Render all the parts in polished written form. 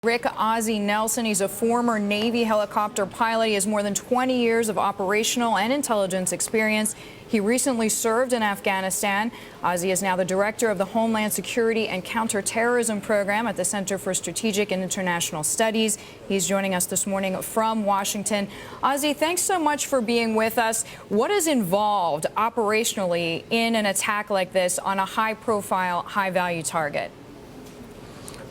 Rick Ozzie Nelson, he's a former Navy helicopter pilot. He has more than 20 years of operational and intelligence experience. He recently served in Afghanistan. Ozzie is now the director of the Homeland Security and Counterterrorism Program at the Center for Strategic and International Studies. He's joining us this morning from Washington. Ozzie, thanks so much for being with us. What is involved operationally in an attack like this on a high-profile, high-value target?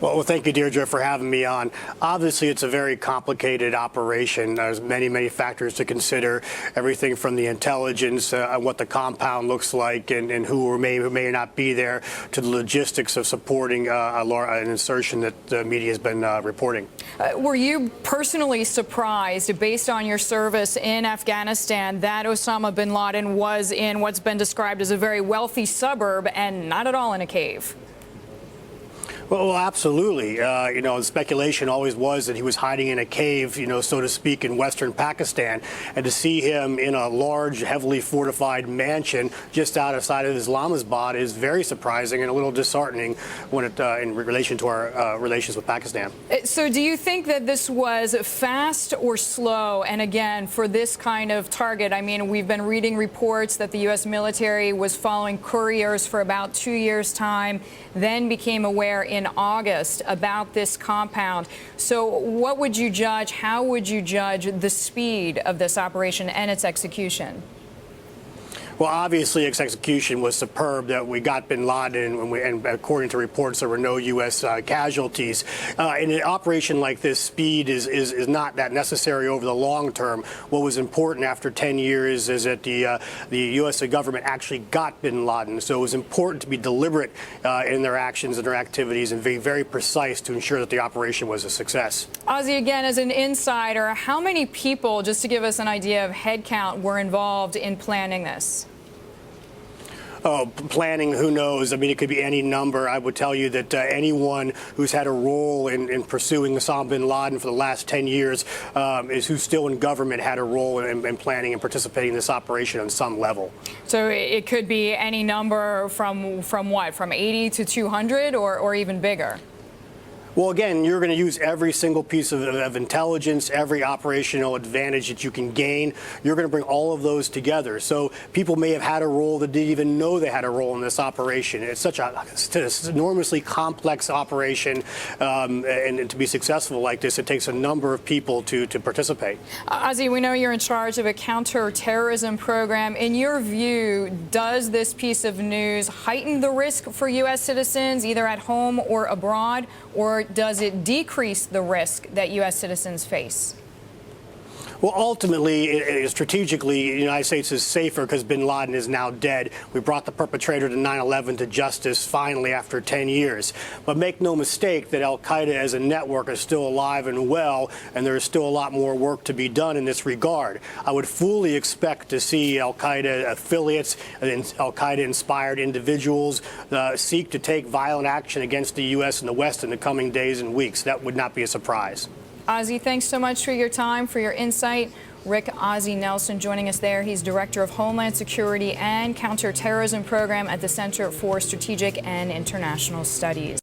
Well, thank you, Deirdre, for having me on. Obviously, it's a very complicated operation. There's many factors to consider, everything from the intelligence, what the compound looks like, and who may or may not be there, to the logistics of supporting an insertion that the media has been reporting. Were you personally surprised, based on your service in Afghanistan, that Osama bin Laden was in what's been described as a very wealthy suburb and not at all in a cave? Well, absolutely. The speculation always was that he was hiding in a cave, so to speak, in western Pakistan. And to see him in a large, heavily fortified mansion just outside of Islamabad is very surprising and a little disheartening when in relation to our relations with Pakistan. So do you think that this was fast or slow? And again, for this kind of target, I mean, we've been reading reports that the U.S. military was following couriers for about 2 years' time, then became aware in August about this compound. So what would you judge? How would you judge the speed of this operation and its execution? Well, obviously, its execution was superb. That we got bin Laden, and according to reports, there were no U.S. Casualties. In an operation like this, speed is not that necessary over the long term. What was important after 10 years is that the U.S. government actually got bin Laden. So it was important to be deliberate in their actions and their activities and be very precise to ensure that the operation was a success. Ozzie, again, as an insider, how many people, just to give us an idea of head count, were involved in planning this? Oh, planning, who knows? I mean, it could be any number. I would tell you that anyone who's had a role in pursuing Osama bin Laden for the last 10 years who's still in government had a role in planning and participating in this operation on some level. So it could be any number from what? From 80 to 200 or even bigger? Well, again, you're going to use every single piece of intelligence, every operational advantage that you can gain. You're going to bring all of those together. So people may have had a role that didn't even know they had a role in this operation. It's such an enormously complex operation, and to be successful like this, it takes a number of people to participate. Ozzie, we know you're in charge of a counterterrorism program. In your view, does this piece of news heighten the risk for U.S. citizens, either at home or abroad, or does it decrease the risk that U.S. citizens face? Well, ultimately, strategically, the United States is safer because bin Laden is now dead. We brought the perpetrator to 9/11 to justice finally after 10 years. But make no mistake that Al-Qaeda as a network is still alive and well, and there is still a lot more work to be done in this regard. I would fully expect to see Al-Qaeda affiliates and Al-Qaeda-inspired individuals seek to take violent action against the U.S. and the West in the coming days and weeks. That would not be a surprise. Ozzie, thanks so much for your time, for your insight. Rick Ozzie Nelson joining us there. He's Director of Homeland Security and Counterterrorism Program at the Center for Strategic and International Studies.